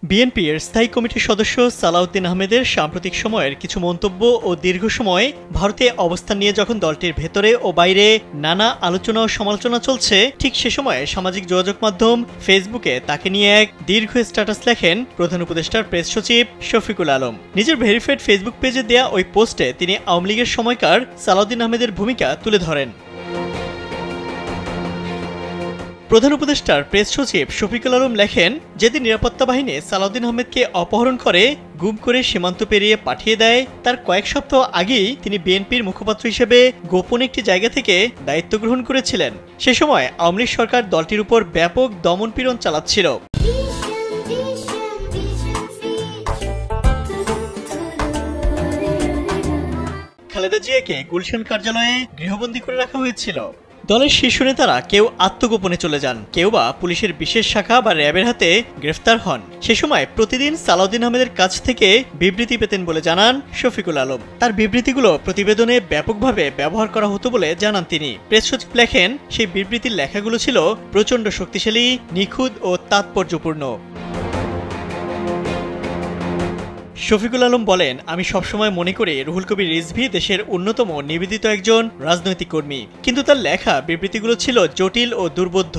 বিএনপির স্থায়ী কমিটির সদস্য সালাউদ্দিন আহমেদের সাম্প্রতিক সময়ের কিছু মন্তব্য ও দীর্ঘ সময় ভারতে অবস্থান নিয়ে যখন দলটির ভেতরে ও বাইরে নানা আলোচনা ও সমালোচনা চলছে, ঠিক সে সময়ে সামাজিক যোগাযোগ মাধ্যম ফেসবুকে তাকে নিয়ে এক দীর্ঘ স্ট্যাটাস লেখেন প্রধান উপদেষ্টার প্রেস সচিব শফিকুল আলম। নিজের ভেরিফাইড ফেসবুক পেজে দেয়া ওই পোস্টে তিনি আওয়ামী লীগের সময়কার সালাউদ্দিন আহমেদের ভূমিকা তুলে ধরেন। প্রধান উপদেষ্টার প্রেস সচিব শফিকুল আলম লেখেন, যেদিন নিরাপত্তা বাহিনী সালাউদ্দিন আহমেদকে অপহরণ করে গুম করে সীমান্ত পেরিয়ে পাঠিয়ে দেয়, তার কয়েক সপ্তাহ আগেই তিনি বিএনপির মুখপাত্র হিসেবে গোপন একটি জায়গা থেকে দায়িত্ব গ্রহণ করেছিলেন। সে সময় আওয়ামী লীগ সরকার দলটির উপর ব্যাপক দমনপীড়ন চালাচ্ছিল। খালেদা জিয়াকে গুলশান কার্যালয়ে গৃহবন্দী করে রাখা হয়েছিল। দলের শীর্ষ নেতারা কেউ আত্মগোপনে চলে যান, কেউ বা পুলিশের বিশেষ শাখা বা র্যাবের হাতে গ্রেফতার হন। সে সময় প্রতিদিন সালাউদ্দিন আহমেদের কাছ থেকে বিবৃতি পেতেন বলে জানান শফিকুল আলম। তার বিবৃতিগুলো প্রতিবেদনে ব্যাপকভাবে ব্যবহার করা হতো বলে জানান তিনি। প্রেস সচিব লেখেন, সেই বিবৃতির লেখাগুলো ছিল প্রচণ্ড শক্তিশালী, নিখুঁত ও তাৎপর্যপূর্ণ। শফিকুল আলম বলেন, আমি সবসময় মনে করি রুহুল কবির রিজভী দেশের অন্যতম নিবেদিত একজন রাজনৈতিক কর্মী, কিন্তু তার লেখা বিবৃতিগুলো ছিল জটিল ও দুর্বোধ্য।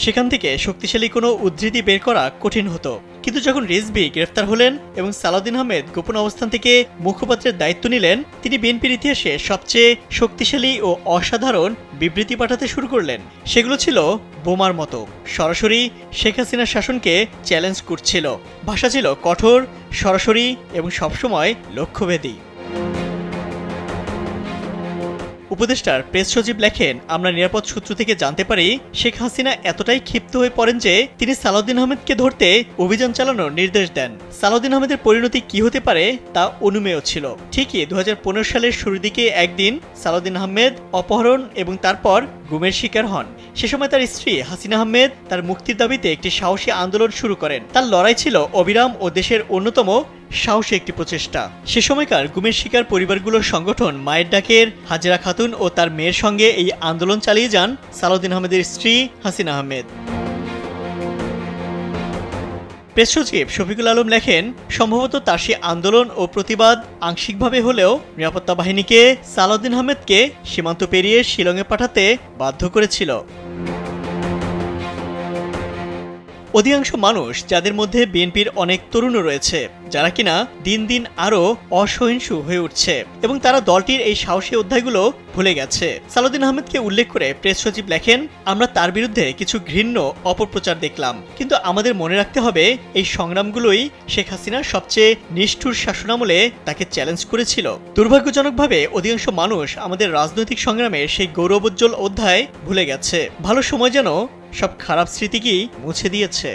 সেখান থেকে শক্তিশালী কোনো উদ্ধৃতি বের করা কঠিন হতো। কিন্তু যখন রিজভী গ্রেফতার হলেন এবং সালাউদ্দিন আহমেদ গোপন অবস্থান থেকে মুখপাত্রের দায়িত্ব নিলেন, তিনি বিএনপির ইতিহাসে সবচেয়ে শক্তিশালী ও অসাধারণ বিবৃতি পাঠাতে শুরু করলেন। সেগুলো ছিল বোমার মতো, সরাসরি শেখ হাসিনার শাসনকে চ্যালেঞ্জ করছিল। ভাষা ছিল কঠোর, সরাসরি এবং সবসময় লক্ষ্যভেদী। উপদেষ্টার প্রেস সচিব লেখেন, আমরা নিরাপদ সূত্র থেকে জানতে পারি শেখ হাসিনা এতটাই ক্ষিপ্ত হয়ে পড়েন যে তিনি সালাউদ্দিন আহমেদকে ধরতে অভিযান চালানোর নির্দেশ দেন। সালাউদ্দিন আহমেদের পরিণতি কি হতে পারে তা অনুমেয় ছিল। ঠিকই 2015 সালের শুরুর দিকে একদিন সালাউদ্দিন আহমেদ অপহরণ এবং তারপর গুমের শিকার হন। সে সময় তার স্ত্রী হাসিনা আহমেদ তার মুক্তির দাবিতে একটি সাহসী আন্দোলন শুরু করেন। তার লড়াই ছিল অবিরাম ও দেশের অন্যতম সাহসী একটি প্রচেষ্টা। সে সময়কার গুমের শিকার পরিবারগুলোর সংগঠন মায়ের ডাকের হাজেরা খাতুন ও তার মেয়ের সঙ্গে এই আন্দোলন চালিয়ে যান সালাউদ্দিন আহমেদের স্ত্রী হাসিনা আহমেদ। প্রেস সচিব শফিকুল আলম লেখেন, সম্ভবত তার সেই আন্দোলন ও প্রতিবাদ আংশিকভাবে হলেও নিরাপত্তা বাহিনীকে সালাউদ্দিন আহমেদকে সীমান্ত পেরিয়ে শিলংয়ে পাঠাতে বাধ্য করেছিল। অধিকাংশ মানুষ, যাদের মধ্যে বিএনপির অনেক তরুণও রয়েছে, যারা কিনা দিন দিন আরও অসহিষ্ণু হয়ে উঠছে এবং তারা দলটির এই সাহসী অধ্যায়গুলো ভুলে গেছে। সালাউদ্দিন আহমেদকে উল্লেখ করে প্রেস সচিব লেখেন, আমরা তার বিরুদ্ধে কিছু ঘৃণ্য অপপ্রচার দেখলাম, কিন্তু আমাদের মনে রাখতে হবে এই সংগ্রামগুলোই শেখ হাসিনার সবচেয়ে নিষ্ঠুর শাসনামলে তাকে চ্যালেঞ্জ করেছিল। দুর্ভাগ্যজনকভাবে অধিকাংশ মানুষ আমাদের রাজনৈতিক সংগ্রামের সেই গৌরবোজ্জ্বল অধ্যায় ভুলে গেছে। ভালো সময় যেন সব খারাপ স্মৃতিকেই মুছে দিয়েছে।